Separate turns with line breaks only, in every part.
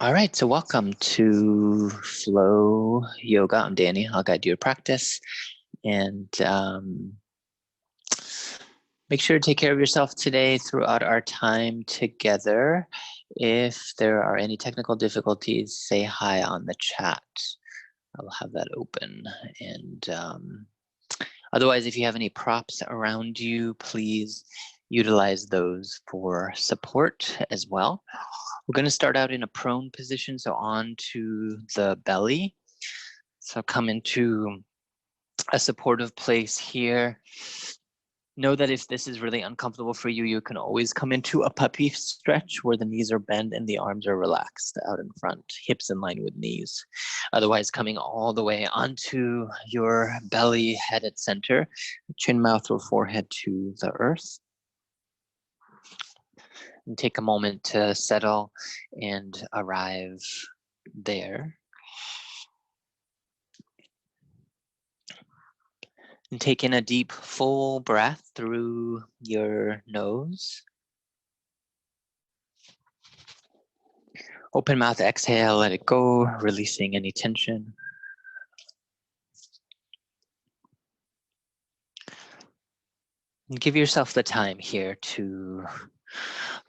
All right, so welcome to Flow Yoga. I'm Danny. I'll guide your practice, and make sure to take care of yourself today throughout our time together. If there are any technical difficulties, say hi on the chat. I'll have that open. And otherwise, if you have any props around you, please utilize those for support as well. We're going to start out in a prone position, so onto the belly. So come into a supportive place here. Know that if this is really uncomfortable for you, you can always come into a puppy stretch where the knees are bent and the arms are relaxed out in front, hips in line with knees. Otherwise, coming all the way onto your belly, head at center, chin, mouth, or forehead to the earth. And take a moment to settle and arrive there. And take in a deep, full breath through your nose. Open mouth, exhale, let it go, releasing any tension. And give yourself the time here to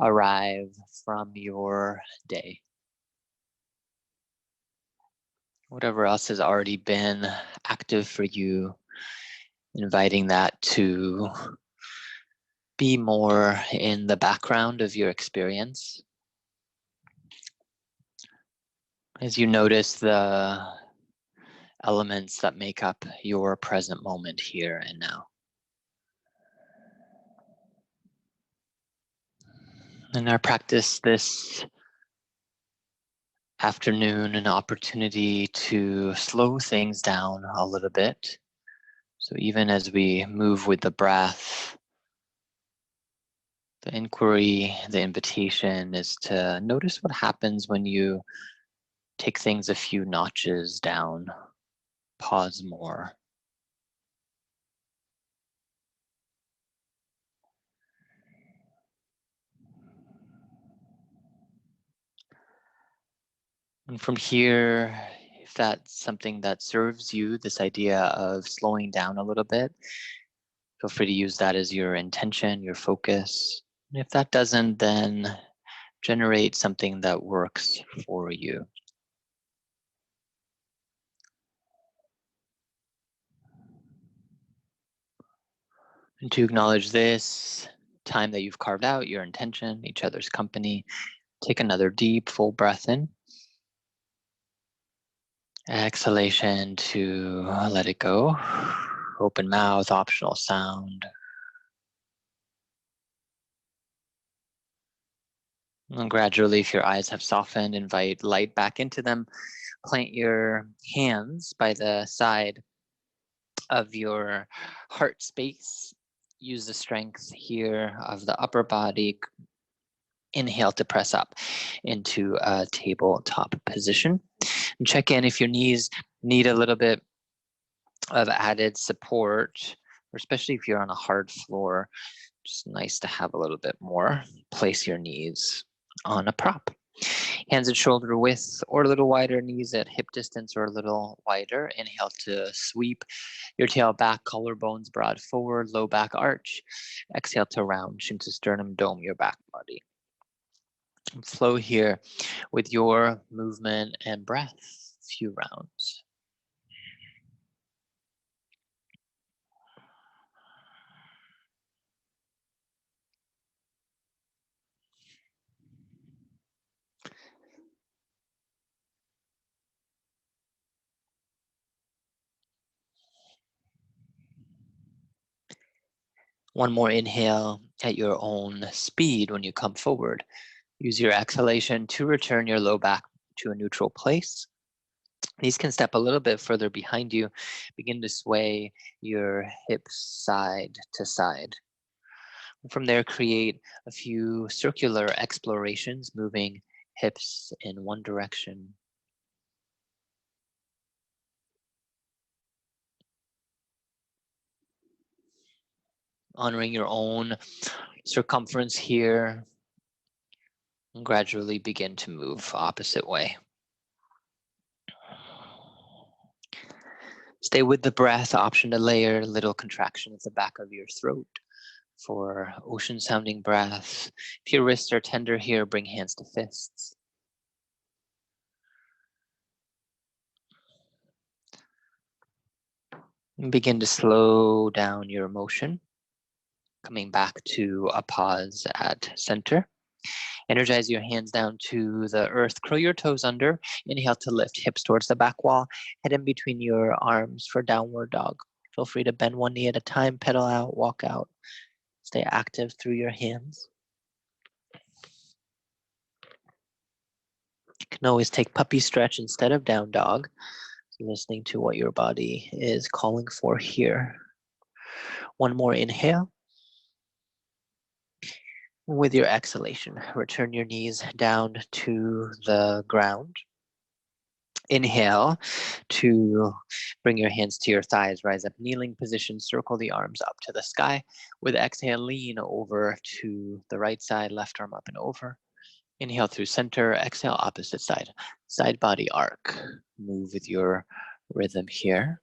arrive from your day. Whatever else has already been active for you, inviting that to be more in the background of your experience. As you notice the elements that make up your present moment here and now. In our practice this afternoon, an opportunity to slow things down a little bit. So even as we move with the breath, the inquiry, the invitation is to notice what happens when you take things a few notches down, pause more. And from here, if that's something that serves you, this idea of slowing down a little bit, feel free to use that as your intention, your focus. And if that doesn't, then generate something that works for you. And to acknowledge this time that you've carved out, your intention, each other's company, take another deep, full breath in. Exhalation to let it go. Open mouth, optional sound. And gradually, if your eyes have softened, invite light back into them. Plant your hands by the side of your heart space. Use the strength here of the upper body. Inhale to press up into a tabletop position. And check in if your knees need a little bit of added support, or especially if you're on a hard floor, just nice to have a little bit more. Place your knees on a prop. Hands at shoulder width or a little wider, knees at hip distance or a little wider. Inhale to sweep your tail back, collarbones broad forward, low back arch. Exhale to round, chin to sternum, dome your back body. Flow here with your movement and breath. A few rounds. One more inhale at your own speed when you come forward. Use your exhalation to return your low back to a neutral place. These can step a little bit further behind you. Begin to sway your hips side to side. From there, create a few circular explorations, moving hips in one direction. Honoring your own circumference here. And gradually begin to move opposite way. Stay with the breath, option to layer, little contraction at the back of your throat for ocean sounding breath. If your wrists are tender here, bring hands to fists. And begin to slow down your motion, coming back to a pause at center. Energize your hands down to the earth. Curl your toes under. Inhale to lift hips towards the back wall. Head in between your arms for downward dog. Feel free to bend one knee at a time, pedal out, walk out. Stay active through your hands. You can always take puppy stretch instead of down dog. Listening to what your body is calling for here. One more inhale. With your exhalation, return your knees down to the ground. Inhale to bring your hands to your thighs, rise up, kneeling position, circle the arms up to the sky. With exhale, lean over to the right side, left arm up and over. Inhale through center, exhale opposite side. Side body arc. Move with your rhythm here.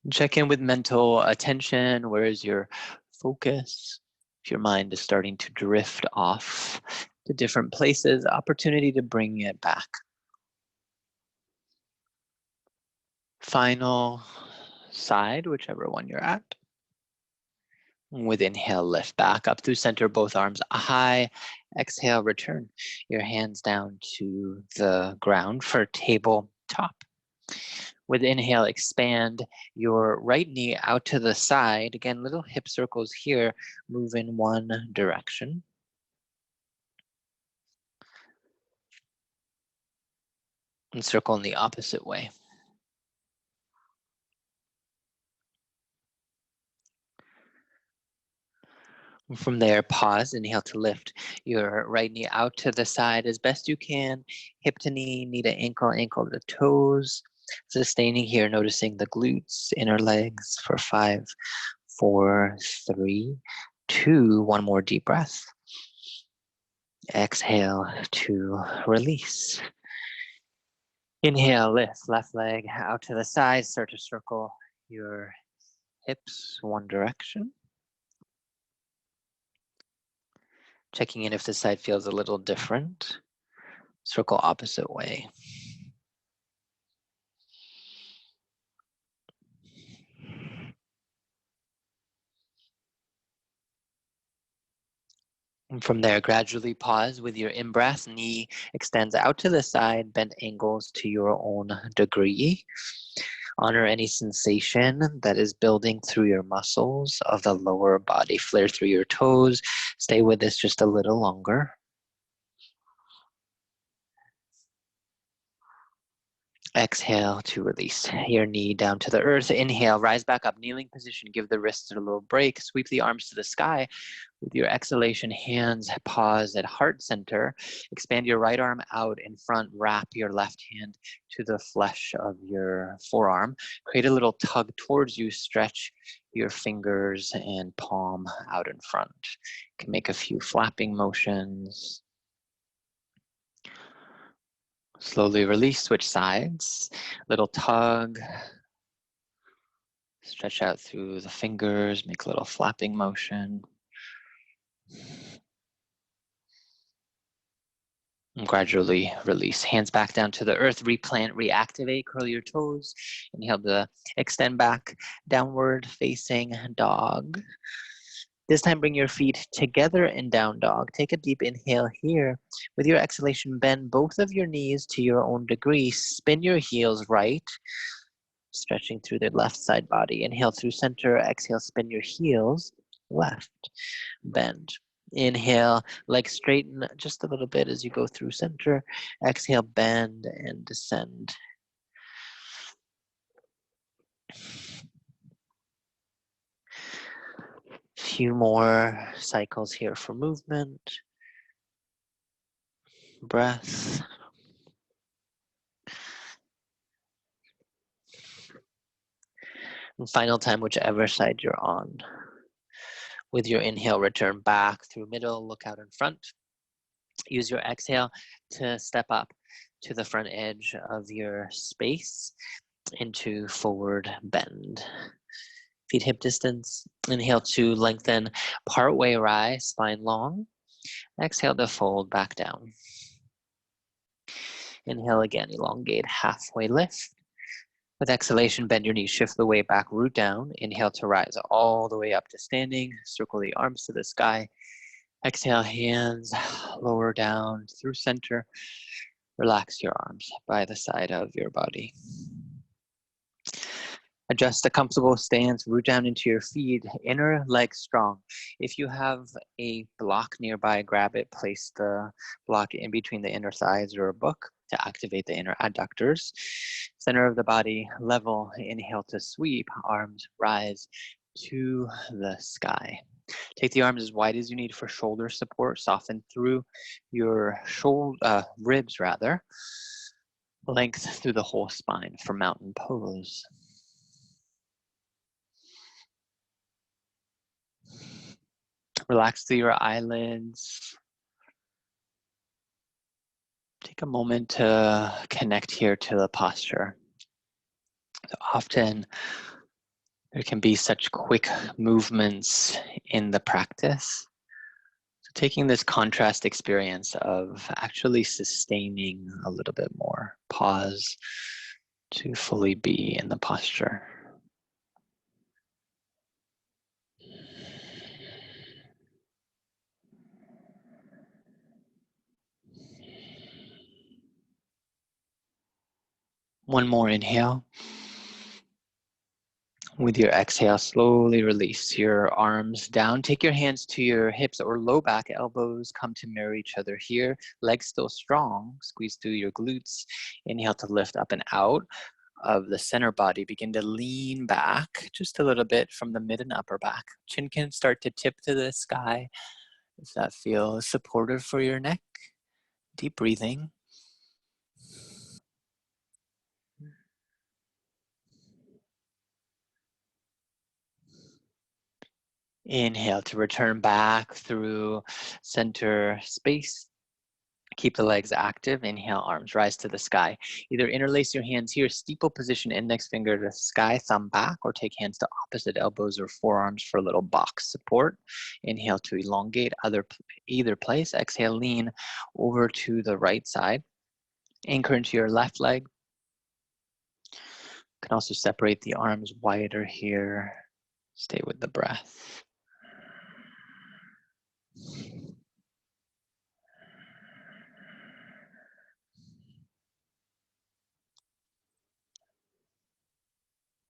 Check in with mental attention. Where is your focus? If your mind is starting to drift off to different places, opportunity to bring it back. Final side, whichever one you're at. With inhale, lift back up through center, both arms high. Exhale, return your hands down to the ground for tabletop. With inhale, expand your right knee out to the side. Again, little hip circles here, move in one direction. And circle in the opposite way. From there, pause, inhale to lift your right knee out to the side as best you can. Hip to knee to ankle, ankle to toes. Sustaining here, noticing the glutes, inner legs for 5, 4, 3, 2. One more deep breath. Exhale to release. Inhale, lift left leg out to the side. Start to circle your hips one direction. Checking in if the side feels a little different. Circle opposite way. And from there, gradually pause with your in-breath. Knee extends out to the side, bend angles to your own degree. Honor any sensation that is building through your muscles of the lower body. Flare through your toes. Stay with this just a little longer. Exhale to release your knee down to the earth. Inhale, rise back up, kneeling position. Give the wrists a little break. Sweep the arms to the sky. With your exhalation, hands pause at heart center. Expand your right arm out in front. Wrap your left hand to the flesh of your forearm. Create a little tug towards you. Stretch your fingers and palm out in front. You can make a few flapping motions. Slowly release, switch sides. Little tug. Stretch out through the fingers, make a little flapping motion. And gradually release. Hands back down to the earth, replant, reactivate, curl your toes. Inhale to extend back, downward facing dog. This time bring your feet together in down dog. Take a deep inhale here. With your exhalation, bend both of your knees to your own degree. Spin your heels right, stretching through the left side body. Inhale through center, exhale, spin your heels left, bend. Inhale, legs straighten just a little bit as you go through center. Exhale, bend and descend. Few more cycles here for movement. Breath. And final time, whichever side you're on. With your inhale, return back through middle, look out in front. Use your exhale to step up to the front edge of your space into forward bend. Feet hip distance. Inhale to lengthen, partway rise, spine long. Exhale to fold back down. Inhale again, elongate, halfway lift. With exhalation, bend your knees, shift the weight back, root down. Inhale to rise all the way up to standing. Circle the arms to the sky. Exhale, hands lower down through center. Relax your arms by the side of your body. Adjust a comfortable stance, root down into your feet, inner leg strong. If you have a block nearby, grab it, place the block in between the inner thighs or a book to activate the inner adductors. Center of the body, level, inhale to sweep, arms rise to the sky. Take the arms as wide as you need for shoulder support, soften through your ribs rather. Length through the whole spine for mountain pose. Relax through your eyelids. Take a moment to connect here to the posture. So often there can be such quick movements in the practice. So taking this contrast experience of actually sustaining a little bit more. Pause to fully be in the posture. One more inhale. With your exhale, slowly release your arms down. Take your hands to your hips or low back. Elbows come to mirror each other here. Legs still strong. Squeeze through your glutes. Inhale to lift up and out of the center body. Begin to lean back just a little bit from the mid and upper back. Chin can start to tip to the sky if that feels supportive for your neck. Deep breathing. Inhale to return back through center space. Keep the legs active. Inhale, arms rise to the sky. Either interlace your hands here, steeple position, index finger to sky, thumb back, or take hands to opposite elbows or forearms for a little box support. Inhale to elongate either place. Exhale, lean over to the right side. Anchor into your left leg. You can also separate the arms wider here. Stay with the breath.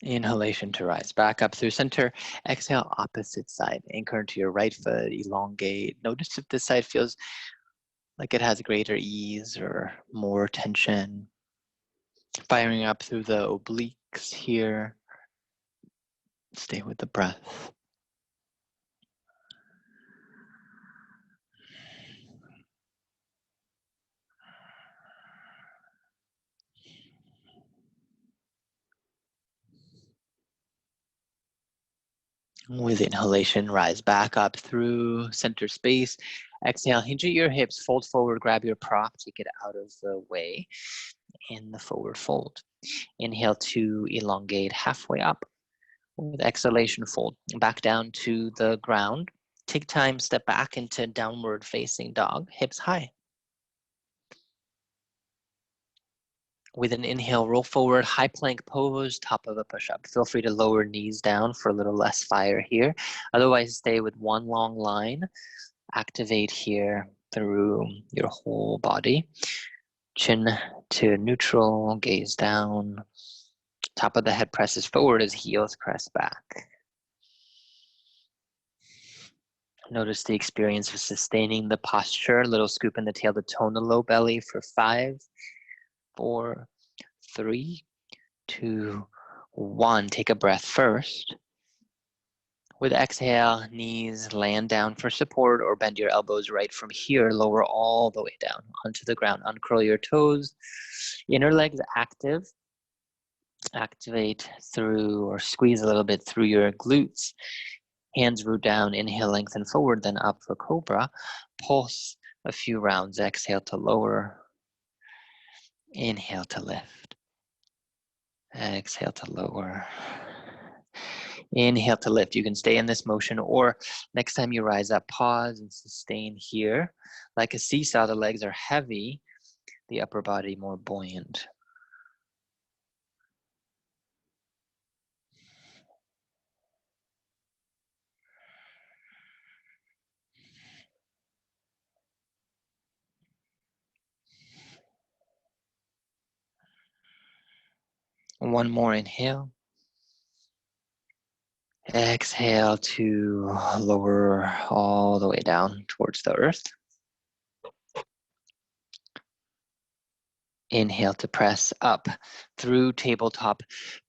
Inhalation to rise back up through center. Exhale, opposite side. Anchor into your right foot, elongate. Notice if this side feels like it has greater ease or more tension. Firing up through the obliques here. Stay with the breath. With inhalation, rise back up through center space. Exhale, hinge at your hips, fold forward, grab your prop, take it out of the way in the forward fold. Inhale to elongate halfway up. With exhalation, fold back down to the ground. Take time, step back into downward facing dog, hips high. With an inhale, roll forward, high plank pose, top of a push-up. Feel free to lower knees down for a little less fire here. Otherwise, stay with one long line. Activate here through your whole body. Chin to neutral, gaze down. Top of the head presses forward as heels press back. Notice the experience of sustaining the posture. Little scoop in the tail to tone the low belly for 5, 4, 3, 2, 1. Take a breath first. With exhale, knees land down for support or bend your elbows right from here. Lower all the way down onto the ground. Uncurl your toes. Inner legs active. Activate through or squeeze a little bit through your glutes. Hands root down, inhale, lengthen forward, then up for cobra. Pulse a few rounds, exhale to lower. Inhale to lift. Exhale to lower. Inhale to lift. You can stay in this motion, or next time you rise up, pause and sustain here. Like a seesaw, the legs are heavy, the upper body more buoyant. One more inhale. Exhale to lower all the way down towards the earth. Inhale to press up through tabletop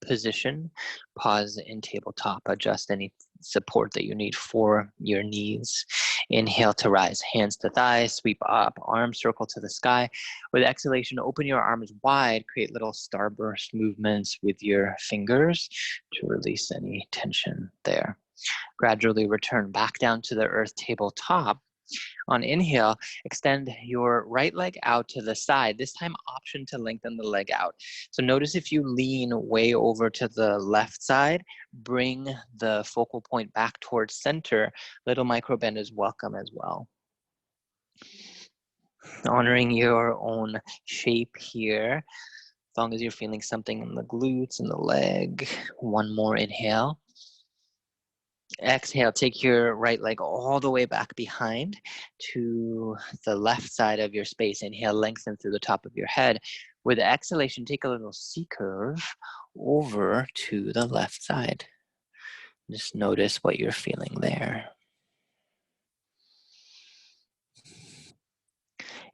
position. Pause in tabletop. Adjust any support that you need for your knees. Inhale to rise. Hands to thighs. Sweep up. Arms circle to the sky. With exhalation, open your arms wide. Create little starburst movements with your fingers to release any tension there. Gradually return back down to the earth tabletop. On inhale, extend your right leg out to the side. This time, option to lengthen the leg out. So notice if you lean way over to the left side, bring the focal point back towards center. Little micro bend is welcome as well. Honoring your own shape here. As long as you're feeling something in the glutes and the leg. One more inhale. Exhale, take your right leg all the way back behind to the left side of your space. Inhale, lengthen through the top of your head. With exhalation, take a little C curve over to the left side. Just notice what you're feeling there.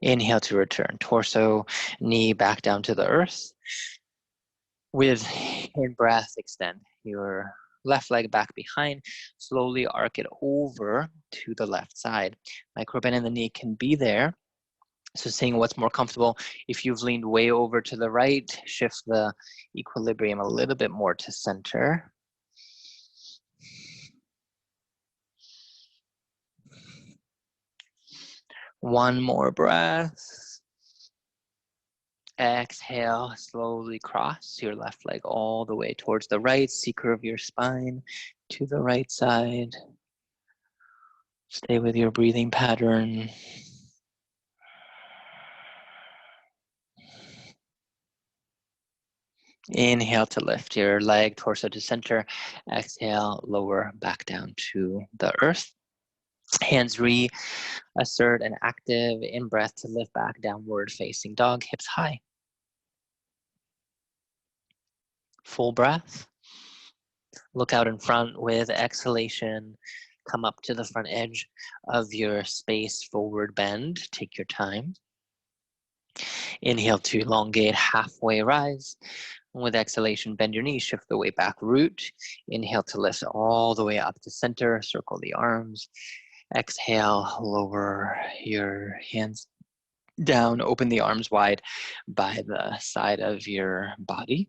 Inhale to return. Torso, knee back down to the earth. With in-breath, extend your left leg back behind. Slowly arc it over to the left side. Microbend in the knee can be there. So seeing what's more comfortable. If you've leaned way over to the right, shift the equilibrium a little bit more to center. One more breath. Exhale, slowly cross your left leg all the way towards the right. C-curve your spine to the right side. Stay with your breathing pattern. Inhale to lift your leg, torso to center. Exhale, lower back down to the earth. Hands reassert and active. In breath to lift back, downward facing dog, hips high. Full breath. Look out in front with exhalation. Come up to the front edge of your space, forward bend. Take your time. Inhale to elongate, halfway rise. With exhalation, bend your knees, shift the weight back, root. Inhale to lift all the way up to center, circle the arms. Exhale, lower your hands down, open the arms wide by the side of your body.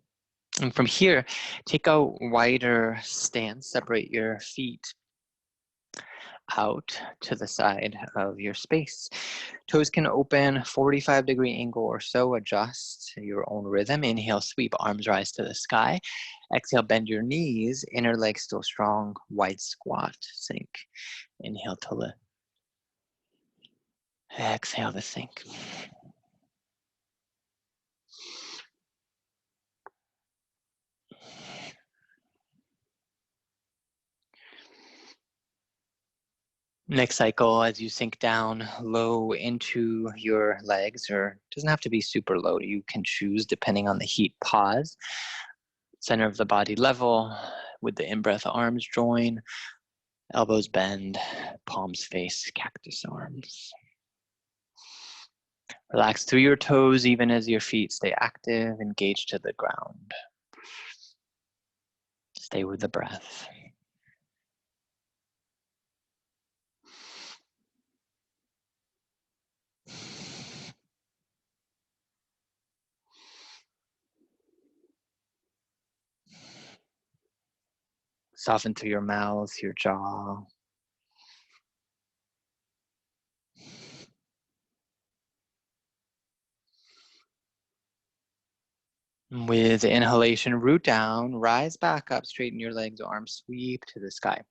And from here, take a wider stance, separate your feet out to the side of your space. Toes can open 45-degree angle or so, adjust your own rhythm. Inhale, sweep, arms rise to the sky. Exhale, bend your knees, inner leg still strong, wide squat, sink. Inhale to lift. Exhale to sink. Next cycle, as you sink down low into your legs, or it doesn't have to be super low, you can choose depending on the heat. Pause, center of the body level, with the in-breath arms join, elbows bend, palms face cactus arms. Relax through your toes even as your feet stay active, engage to the ground. Stay with the breath. Soften through your mouth, your jaw. With inhalation, root down, rise back up, straighten your legs, arms sweep to the sky.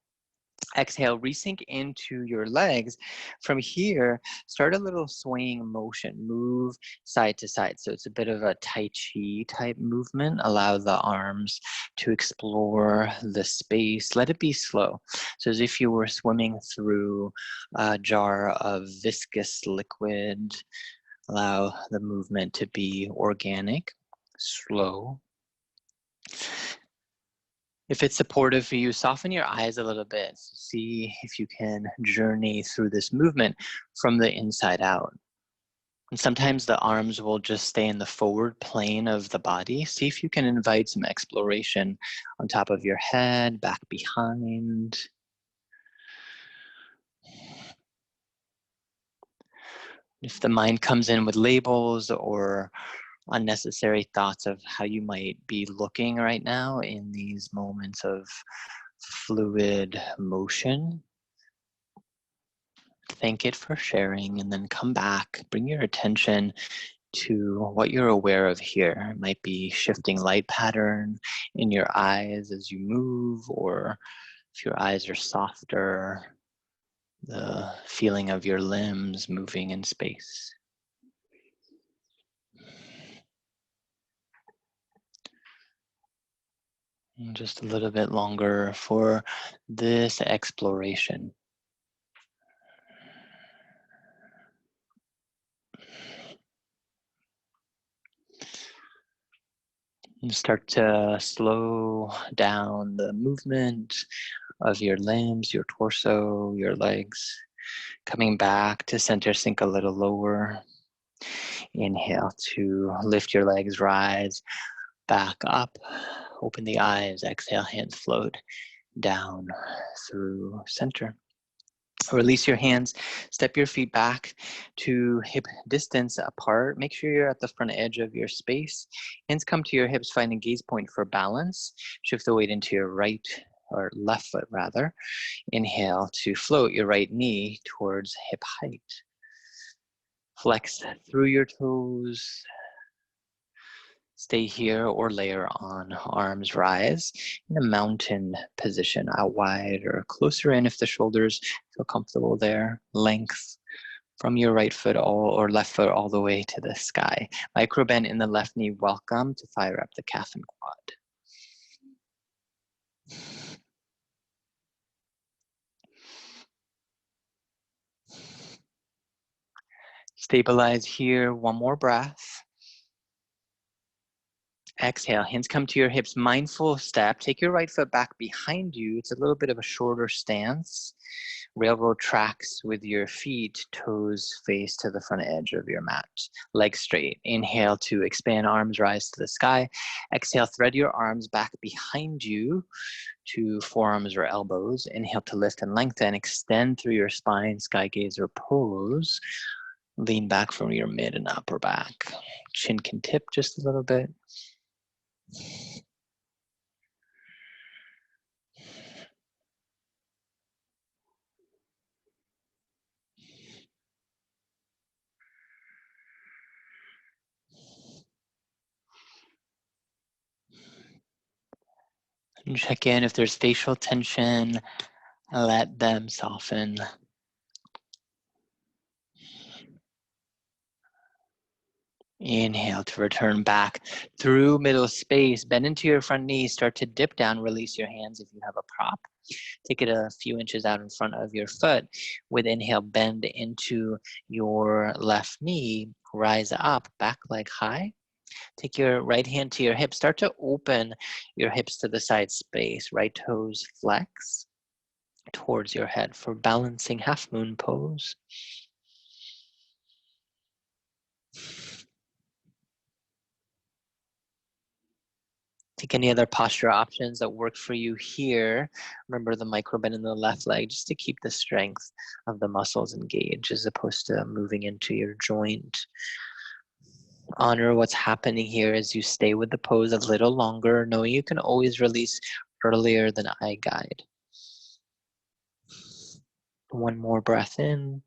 Exhale, resink into your legs. From here, start a little swaying motion. Move side to side. So it's a bit of a Tai Chi type movement. Allow the arms to explore the space. Let it be slow. So as if you were swimming through a jar of viscous liquid. Allow the movement to be organic, slow. If it's supportive for you, soften your eyes a little bit. See if you can journey through this movement from the inside out. And sometimes the arms will just stay in the forward plane of the body. See if you can invite some exploration on top of your head, back behind. If the mind comes in with labels or unnecessary thoughts of how you might be looking right now in these moments of fluid motion, thank it for sharing, and then come back. Bring your attention to what you're aware of here. It might be shifting light pattern in your eyes as you move, or if your eyes are softer, the feeling of your limbs moving in space. And just a little bit longer for this exploration. And start to slow down the movement of your limbs, your torso, your legs. Coming back to center, sink a little lower. Inhale to lift your legs, rise back up. Open the eyes, exhale, hands float down through center. Release your hands, step your feet back to hip distance apart. Make sure you're at the front edge of your space. Hands come to your hips, find a gaze point for balance. Shift the weight into your right or left foot rather. Inhale to float your right knee towards hip height. Flex through your toes. Stay here or layer on. Arms rise in a mountain position, out wide or closer in if the shoulders feel comfortable there. Length from your right foot or left foot all the way to the sky. Micro bend in the left knee. Welcome to fire up the calf and quad. Stabilize here. One more breath. Exhale, hands come to your hips, mindful step. Take your right foot back behind you. It's a little bit of a shorter stance. Railroad tracks with your feet, toes face to the front edge of your mat. Legs straight. Inhale to expand, arms rise to the sky. Exhale, thread your arms back behind you to forearms or elbows. Inhale to lift and lengthen. Extend through your spine, sky gaze or pose. Lean back from your mid and upper back. Chin can tip just a little bit. And check in if there's facial tension, let them soften. Inhale to return back through middle space. Bend into your front knees. Start to dip down. Release your hands if you have a prop. Take it a few inches out in front of your foot. With inhale, bend into your left knee. Rise up, back leg high. Take your right hand to your hip. Start to open your hips to the side space. Right toes flex towards your head for balancing Halfmoon pose. Take any other posture options that work for you here. Remember the micro bend in the left leg just to keep the strength of the muscles engaged as opposed to moving into your joint. Honor what's happening here as you stay with the pose a little longer, knowing you can always release earlier than I guide. One more breath in.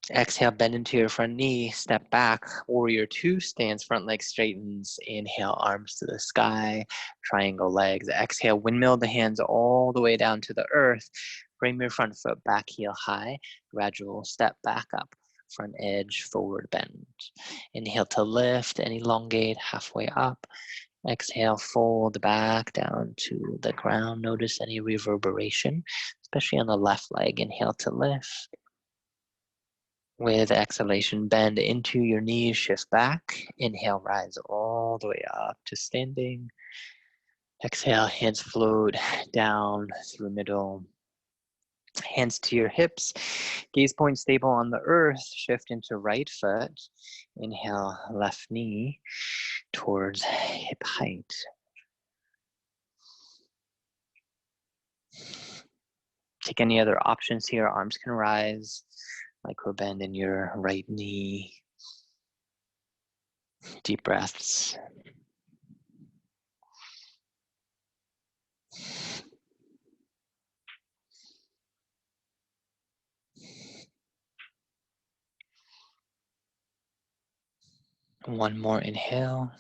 Exhale, bend into your front knee, step back, warrior two, stands, front leg straightens, inhale, arms to the sky, triangle legs. Exhale, windmill the hands all the way down to the earth. Bring your front foot back, heel high, gradual step back up, front edge, forward bend. Inhale to lift and elongate halfway up. Exhale, fold back down to the ground. Notice any reverberation, especially on the left leg. Inhale to lift. With exhalation, bend into your knees, shift back. Inhale, rise all the way up to standing. Exhale, hands float down through middle. Hands to your hips. Gaze point stable on the earth. Shift into right foot. Inhale, left knee towards hip height. Take any other options here. Arms can rise. Micro bend in your right knee. Deep breaths. One more inhale.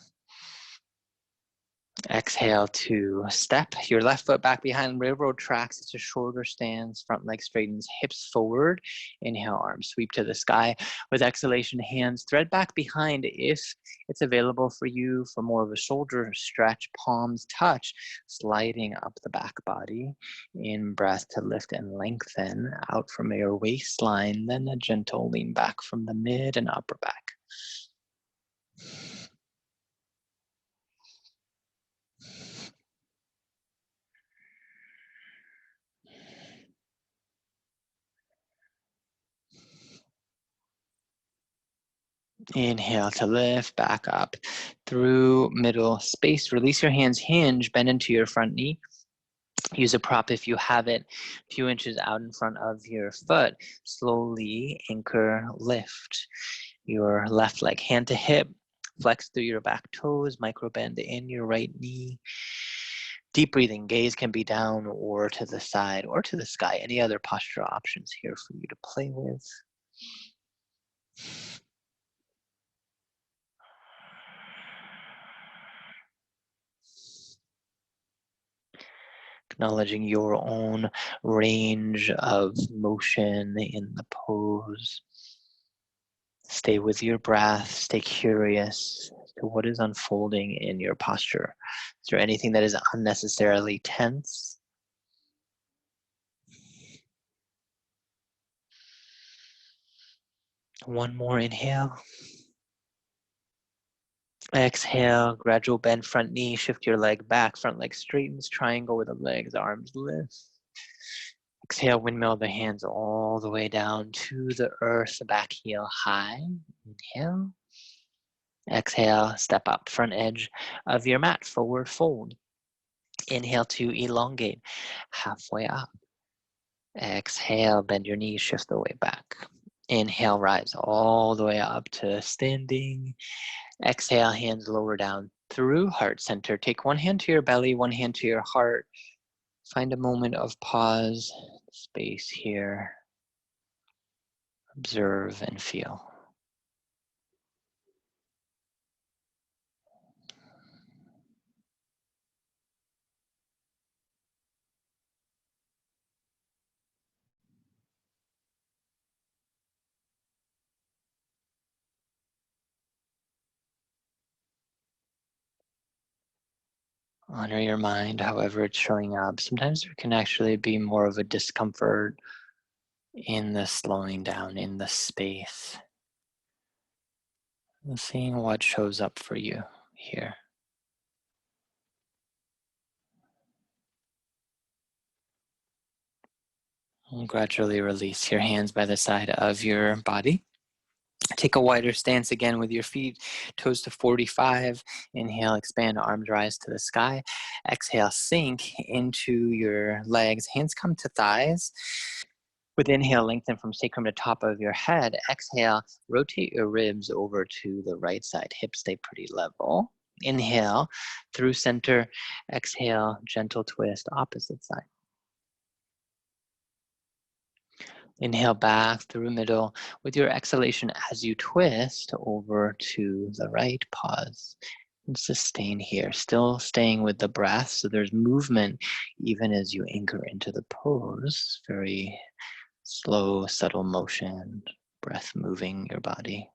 Exhale to step your left foot back behind railroad tracks to shoulder stands, front leg straightens, hips forward. Inhale, arms sweep to the sky. With exhalation, hands thread back behind if it's available for you for more of a shoulder stretch, palms touch, sliding up the back body. In breath to lift and lengthen out from your waistline, then a gentle lean back from the mid and upper back. Inhale to lift, back up through middle space. Release your hands, hinge, bend into your front knee. Use a prop if you have it, a few inches out in front of your foot. Slowly anchor, lift your left leg, hand to hip. Flex through your back toes, micro bend in your right knee. Deep breathing, gaze can be down or to the side or to the sky. Any other postural options here for you to play with. Acknowledging your own range of motion in the pose. Stay with your breath, stay curious to what is unfolding in your posture. Is there anything that is unnecessarily tense? One more inhale. Exhale, gradual bend front knee, shift your leg back, front leg straightens, triangle with the legs, arms lift. Exhale, windmill the hands all the way down to the earth, back heel high. Inhale. Exhale, step up, front edge of your mat, forward fold. Inhale to elongate, halfway up. Exhale, bend your knees, shift the way back. Inhale, rise all the way up to standing. Exhale, hands lower down through heart center. Take one hand to your belly, one hand to your heart. Find a moment of pause, space here. Observe and feel. Honor your mind, however it's showing up. Sometimes there can actually be more of a discomfort in the slowing down, in the space. And seeing what shows up for you here. And gradually release your hands by the side of your body. Take a wider stance again with your feet, toes to 45. Inhale, expand, arms rise to the sky. Exhale, sink into your legs. Hands come to thighs. With inhale, lengthen from sacrum to top of your head. Exhale, rotate your ribs over to the right side. Hips stay pretty level. Inhale through center. Exhale, gentle twist, opposite side. Inhale back through middle. With your exhalation as you twist over to the right, pause and sustain here. Still staying with the breath, so there's movement even as you anchor into the pose. Very slow, subtle motion, breath moving your body.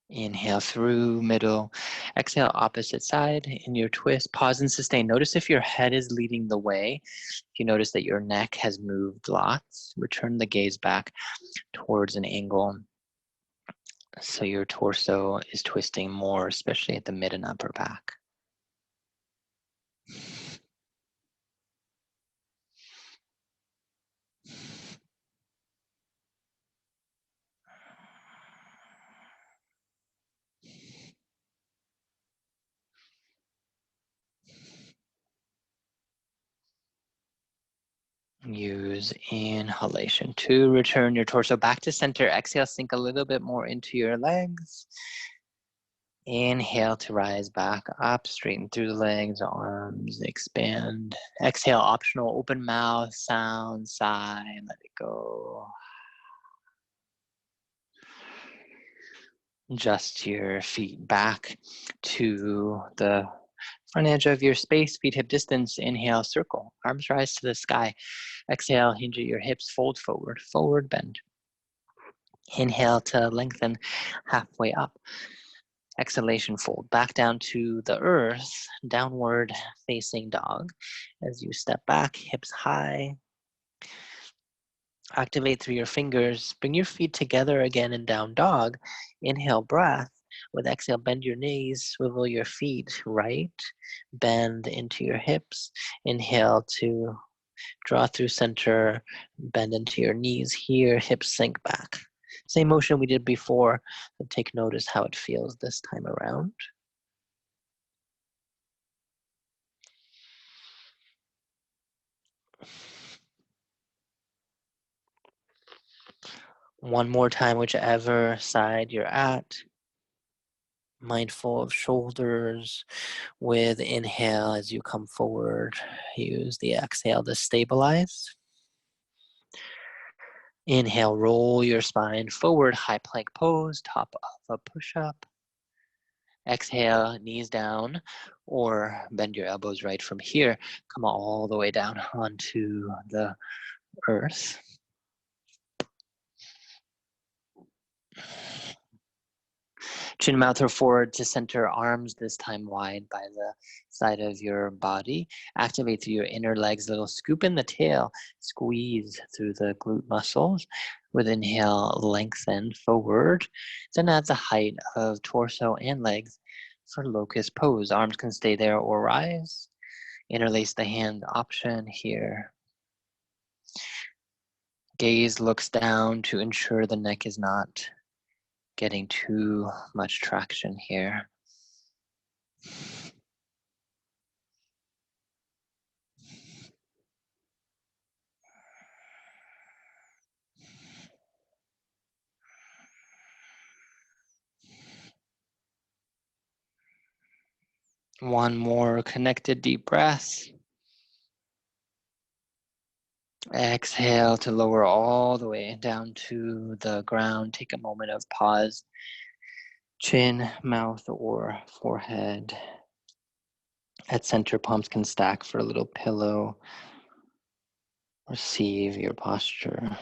Inhale through middle. Exhale opposite side in your twist. Pause and sustain. Notice if your head is leading the way. If you notice that your neck has moved lots, return the gaze back towards an angle so your torso is twisting more, especially at the mid and upper back. Use inhalation to return your torso back to center. Exhale, sink a little bit more into your legs. Inhale to rise back up, straighten through the legs, arms expand. Exhale, optional, open mouth, sound, sigh, let it go. Adjust your feet back to the front edge of your space, feet hip distance. Inhale, circle, arms rise to the sky. Exhale, hinge at your hips, fold forward, forward bend. Inhale to lengthen halfway up. Exhalation, fold back down to the earth, downward facing dog. As you step back, hips high. Activate through your fingers. Bring your feet together again in down dog. Inhale, breath. With exhale, bend your knees, swivel your feet right, bend into your hips. Inhale to draw through center, bend into your knees here, hips sink back. Same motion we did before, but take notice how it feels this time around. One more time, whichever side you're at. Mindful of shoulders. With inhale as you come forward, use the exhale to stabilize. Inhale, roll your spine forward, high plank pose, top of a push-up. Exhale, knees down, or bend your elbows right from here. Come all the way down onto the earth. Chin, mouth, or forward to center, arms this time wide by the side of your body. Activate through your inner legs, little scoop in the tail, squeeze through the glute muscles. With inhale, lengthen forward. Then at the height of torso and legs for locust pose. Arms can stay there or rise. Interlace the hand option here. Gaze looks down to ensure the neck is not getting too much traction here. One more connected deep breath. Exhale to lower all the way down to the ground. Take a moment of pause. Chin, mouth, or forehead. At center, palms can stack for a little pillow. Receive your posture.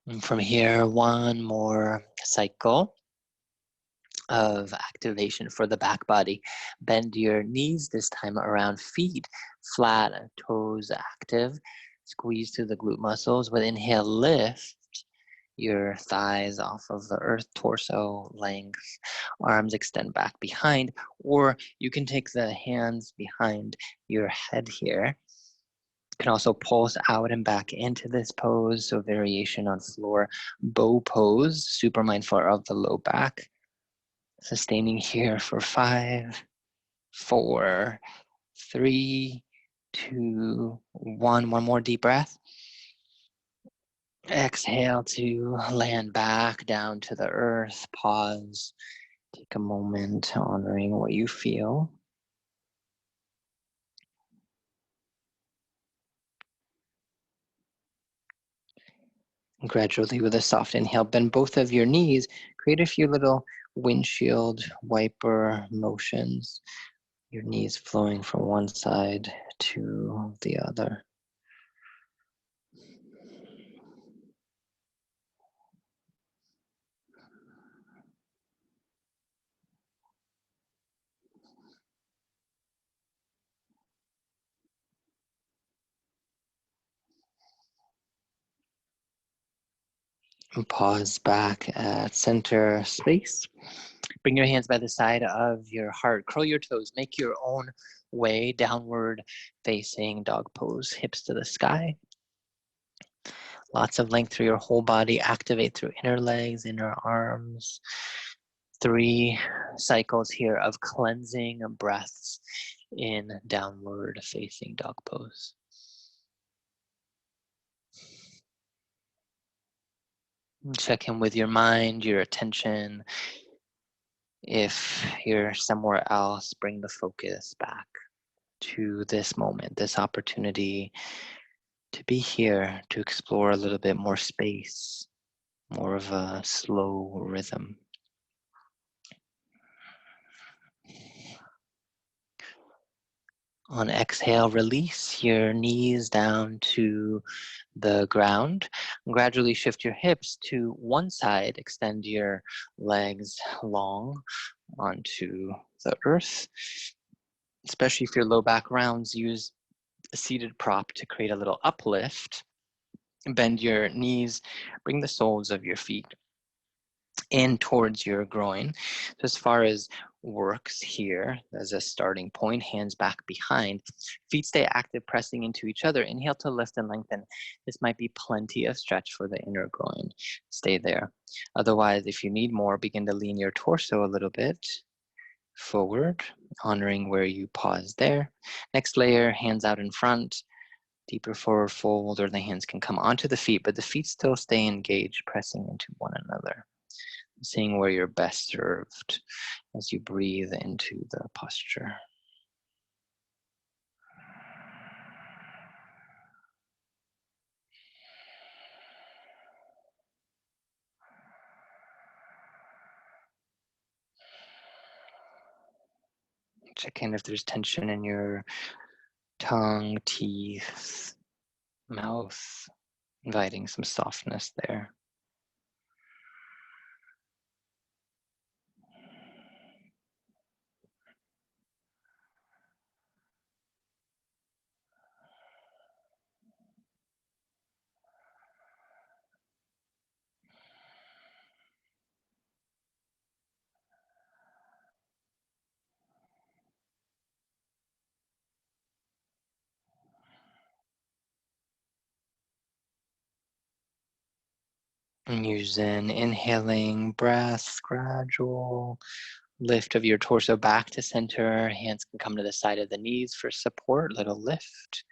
And from here, one more cycle of activation for the back body. Bend your knees this time around, feet flat, toes active. Squeeze through the glute muscles. With inhale, lift. your thighs off of the earth, torso length, arms extend back behind, or you can take the hands behind your head here. You can also pulse out and back into this pose, so variation on floor. Bow pose, super mindful of the low back. Sustaining here for 5, 4, 3, 2, 1. One more deep breath. Exhale to land back down to the earth. Pause. Take a moment honoring what you feel. Gradually, with a soft inhale, bend both of your knees. Create a few little windshield wiper motions. Your knees flowing from one side to the other. And pause back at center space. Bring your hands by the side of your heart. Curl your toes. Make your own way downward facing dog pose. Hips to the sky. Lots of length through your whole body. Activate through inner legs, inner arms. 3 cycles here of cleansing breaths in downward facing dog pose. Check in with your mind, your attention. If you're somewhere else, bring the focus back to this moment, this opportunity to be here, to explore a little bit more space, more of a slow rhythm. On exhale, release your knees down to the ground. Gradually shift your hips to one side. Extend your legs long onto the earth. Especially if your low back rounds, use a seated prop to create a little uplift. Bend your knees, bring the soles of your feet in towards your groin. So as far as works here, as a starting point, hands back behind, feet stay active, pressing into each other. Inhale to lift and lengthen. This might be plenty of stretch for the inner groin. Stay there. Otherwise, if you need more, begin to lean your torso a little bit forward, honoring where you pause there. Next layer, hands out in front, deeper forward fold, or the hands can come onto the feet, but the feet still stay engaged, pressing into one another. Seeing where you're best served as you breathe into the posture. Check in if there's tension in your tongue, teeth, mouth, inviting some softness there. And use an inhaling breath, gradual lift of your torso back to center. Hands can come to the side of the knees for support. Little lift.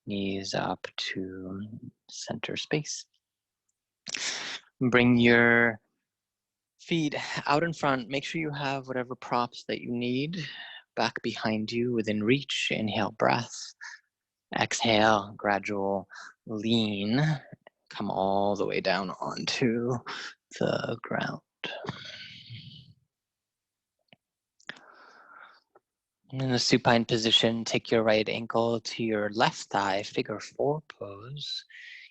Knees up to center space. Bring your feet out in front. Make sure you have whatever props that you need back behind you within reach. Inhale, breath. Exhale, gradual lean. Come all the way down onto the ground. In a supine position, take your right ankle to your left thigh, figure 4 pose.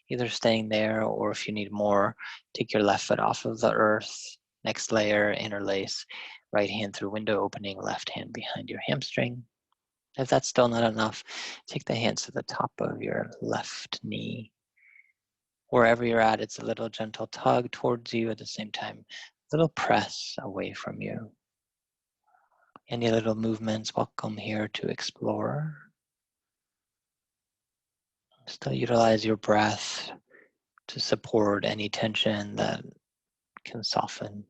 Either staying there, or if you need more, take your left foot off of the earth. Next layer, interlace. Right hand through window opening, left hand behind your hamstring. If that's still not enough, take the hands to the top of your left knee. Wherever you're at, it's a little gentle tug towards you, at the same time, a little press away from you. Any little movements, welcome here to explore. Still utilize your breath to support any tension that can soften.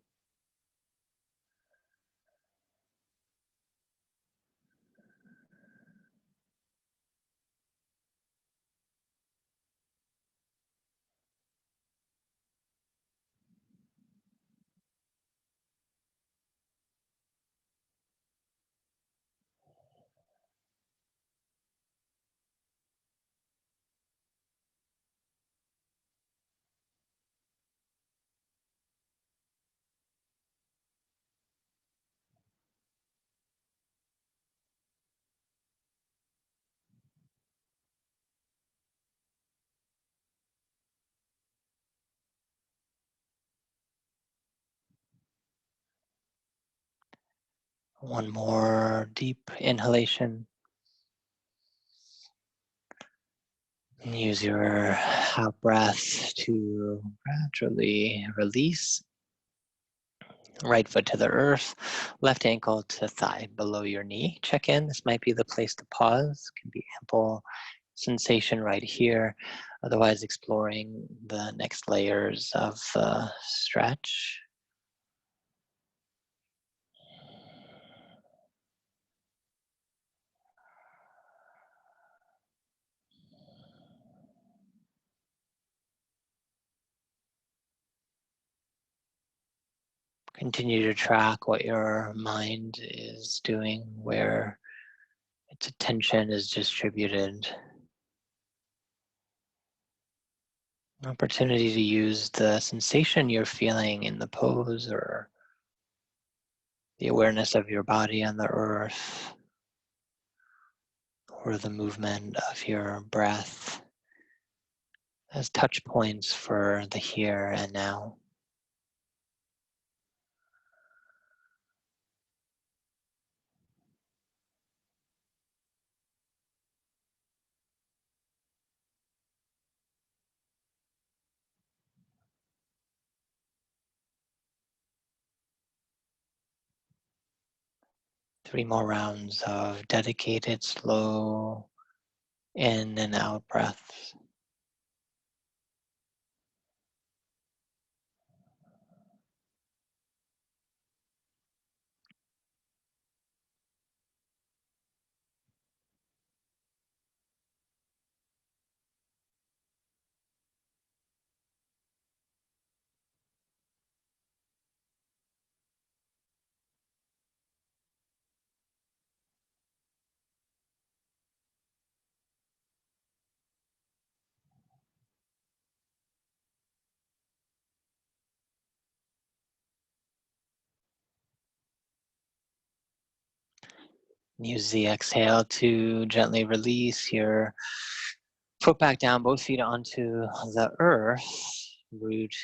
One more deep inhalation. And use your out breath to gradually release. Right foot to the earth, left ankle to thigh below your knee. Check in. This might be the place to pause. Can be ample sensation right here. Otherwise, exploring the next layers of stretch. Continue to track what your mind is doing, where its attention is distributed. An opportunity to use the sensation you're feeling in the pose or the awareness of your body on the earth or the movement of your breath as touch points for the here and now. 3 more rounds of dedicated, slow in and out breaths. Use the exhale to gently release your foot back down, both feet onto the earth. Root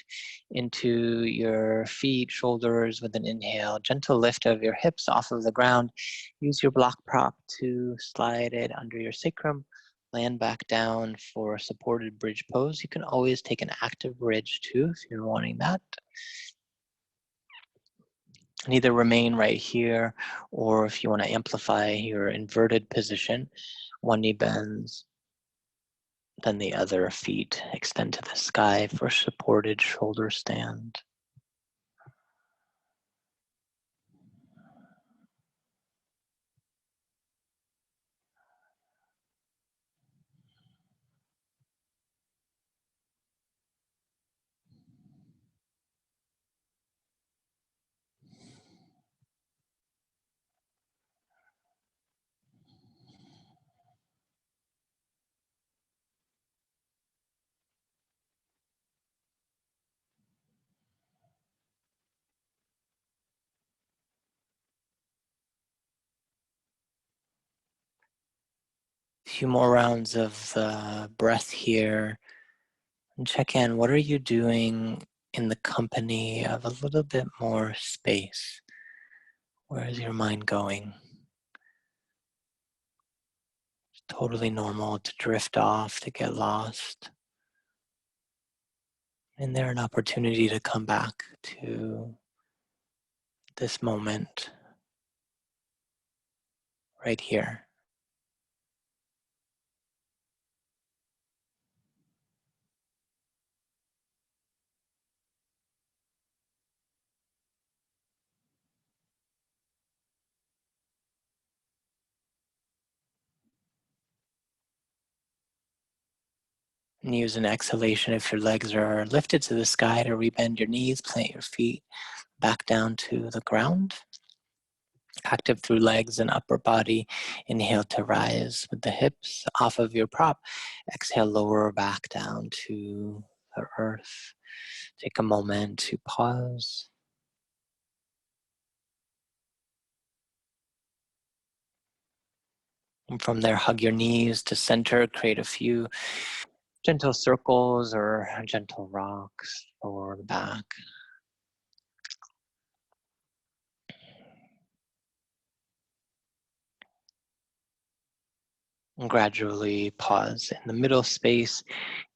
into your feet, shoulders with an inhale. Gentle lift of your hips off of the ground. Use your block prop to slide it under your sacrum. Land back down for a supported bridge pose. You can always take an active bridge too if you're wanting that. And either remain right here, or if you want to amplify your inverted position, one knee bends, then the other feet extend to the sky for supported shoulder stand. A few more rounds of breath here. And check in, what are you doing in the company of a little bit more space? Where is your mind going? It's totally normal to drift off, to get lost. And there an opportunity to come back to this moment right here. And use an exhalation if your legs are lifted to the sky to rebend your knees, plant your feet back down to the ground. Active through legs and upper body. Inhale to rise with the hips off of your prop. Exhale, lower back down to the earth. Take a moment to pause. And from there, hug your knees to center. Create a few gentle circles or gentle rocks for the back. And gradually pause in the middle space.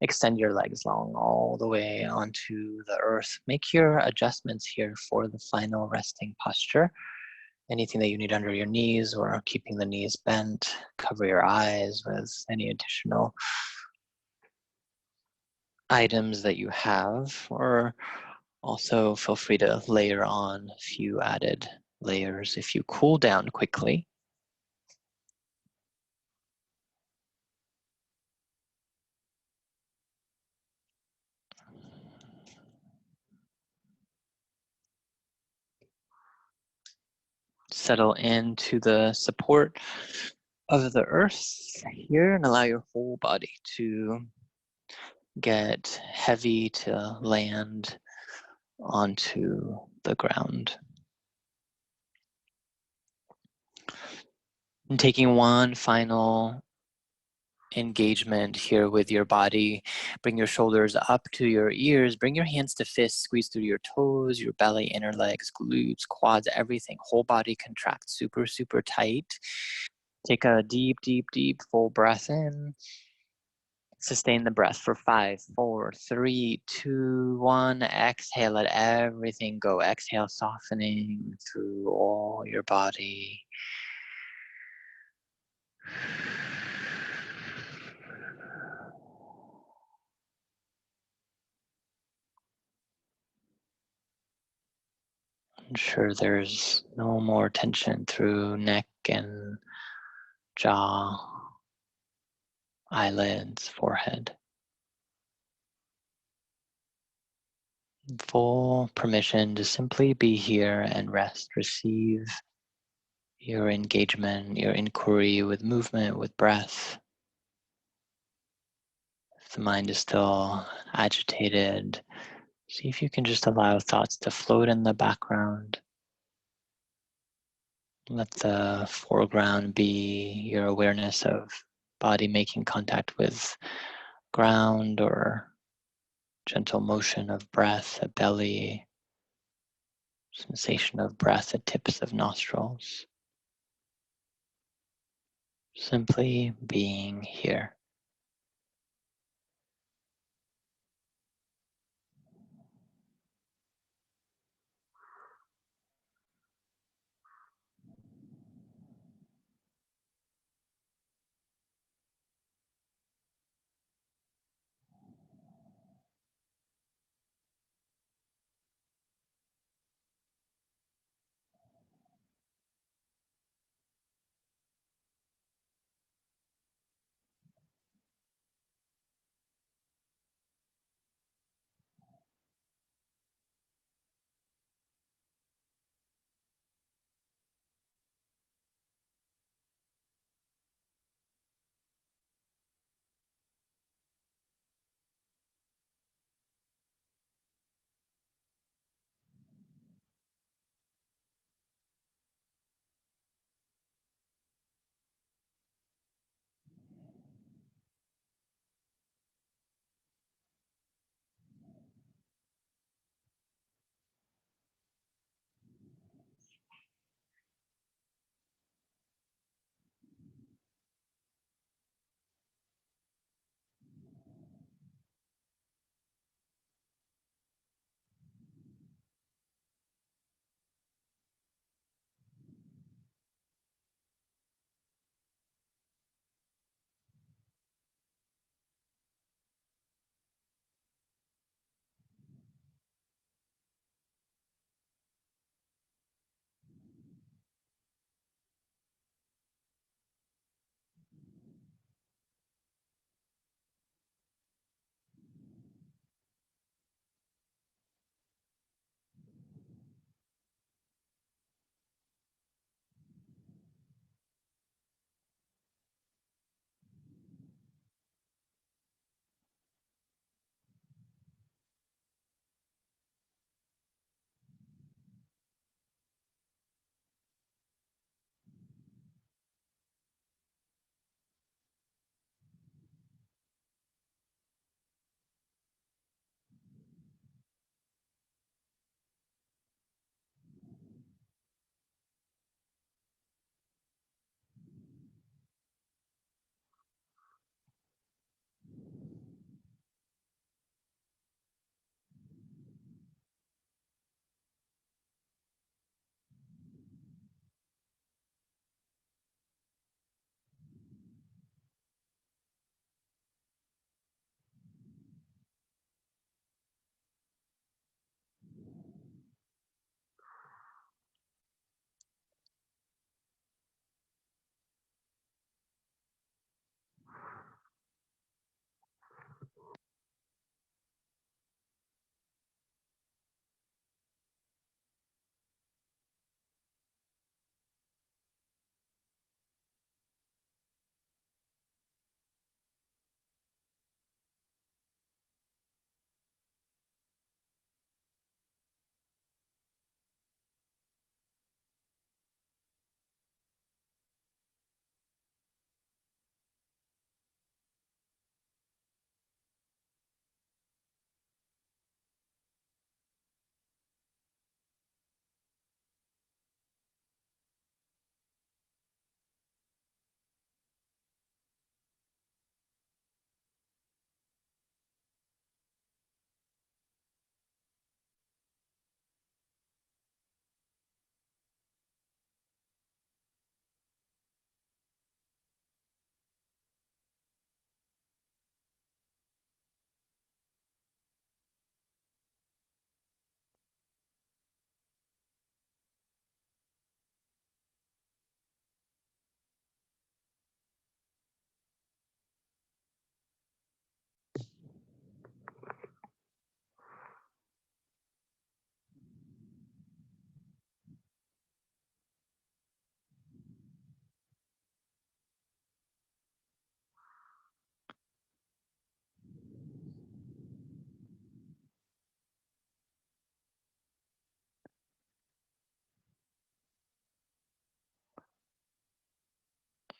Extend your legs long all the way onto the earth. Make your adjustments here for the final resting posture. Anything that you need under your knees or keeping the knees bent. Cover your eyes with any additional items that you have, or also feel free to layer on a few added layers if you cool down quickly. Settle into the support of the earth here and allow your whole body to get heavy to land onto the ground. And taking one final engagement here with your body. Bring your shoulders up to your ears. Bring your hands to fists. Squeeze through your toes, your belly, inner legs, glutes, quads, everything. Whole body contract super, super tight. Take a deep, deep, deep full breath in. Sustain the breath for 5, 4, 3, 2, 1. Exhale, let everything go. Exhale, softening through all your body. Ensure there's no more tension through neck and jaw, eyelids, forehead. Full permission to simply be here and rest. Receive your engagement, your inquiry with movement, with breath. If the mind is still agitated, see if you can just allow thoughts to float in the background. Let the foreground be your awareness of body making contact with ground, or gentle motion of breath at belly, sensation of breath at tips of nostrils. Simply being here.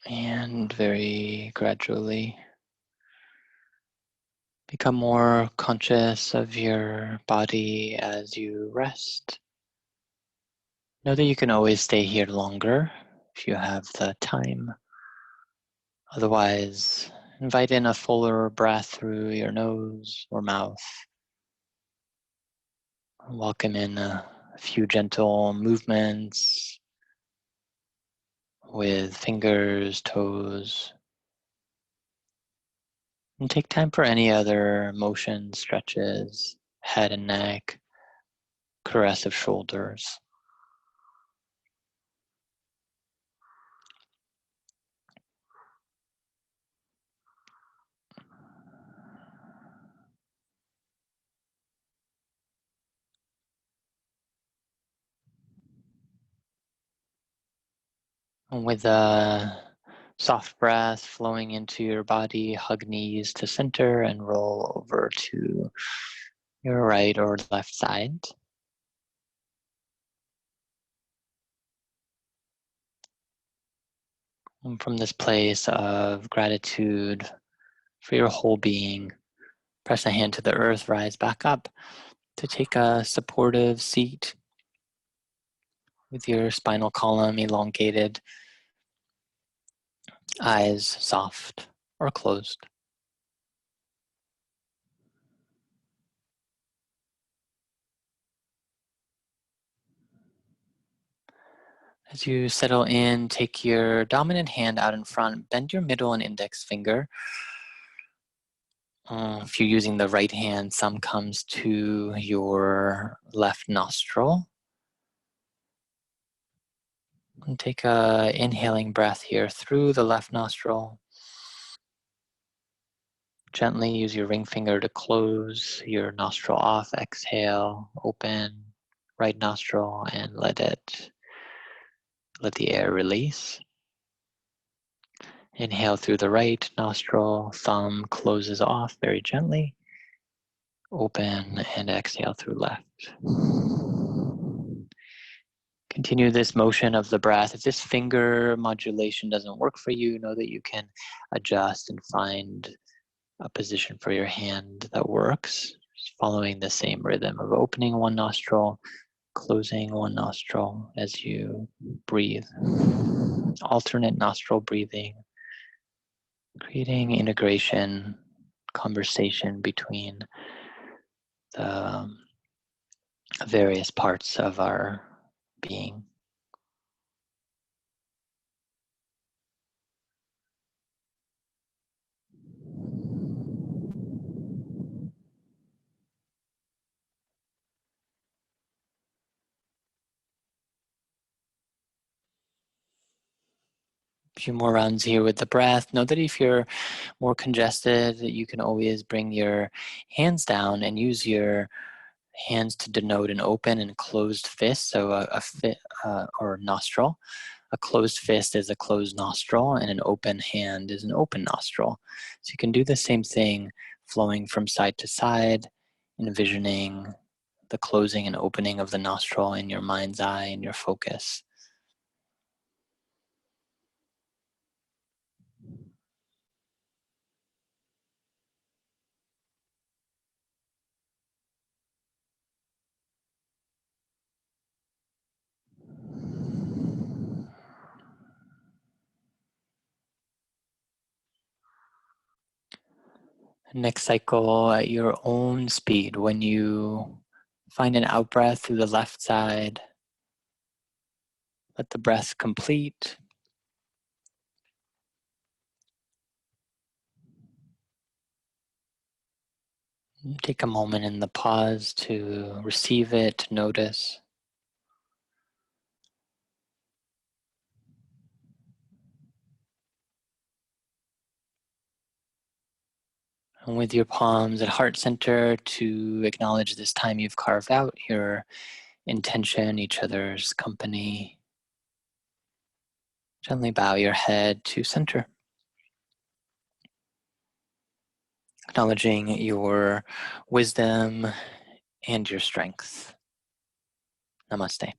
And very gradually become more conscious of your body as you rest. Know that you can always stay here longer if you have the time. Otherwise, invite in a fuller breath through your nose or mouth. Welcome in a few gentle movements with fingers, toes, and take time for any other motion stretches, head and neck, caress of shoulders. And with a soft breath flowing into your body, hug knees to center and roll over to your right or left side. And from this place of gratitude for your whole being, press a hand to the earth, rise back up to take a supportive seat with your spinal column elongated, eyes soft or closed. As you settle in, take your dominant hand out in front, bend your middle and index finger. If you're using the right hand, thumb comes to your left nostril. And take a inhaling breath here through the left nostril. Gently use your ring finger to close your nostril off. Exhale, open right nostril and let the air release. Inhale through the right nostril, thumb closes off very gently. Open and exhale through left. Continue this motion of the breath. If this finger modulation doesn't work for you, know that you can adjust and find a position for your hand that works, following the same rhythm of opening one nostril, closing one nostril as you breathe. Alternate nostril breathing, creating integration, conversation between the various parts of our being. A few more rounds here with the breath. Know that if you're more congested, you can always bring your hands down and use your hands to denote an open and closed fist. So or nostril. A closed fist is a closed nostril, and an open hand is an open nostril. So you can do the same thing, flowing from side to side, envisioning the closing and opening of the nostril in your mind's eye and your focus. Next cycle at your own speed. When you find an out breath through the left side, let the breath complete. Take a moment in the pause to receive it, to notice. And with your palms at heart center, to acknowledge this time you've carved out, your intention, each other's company. Gently bow your head to center, acknowledging your wisdom and your strength. Namaste.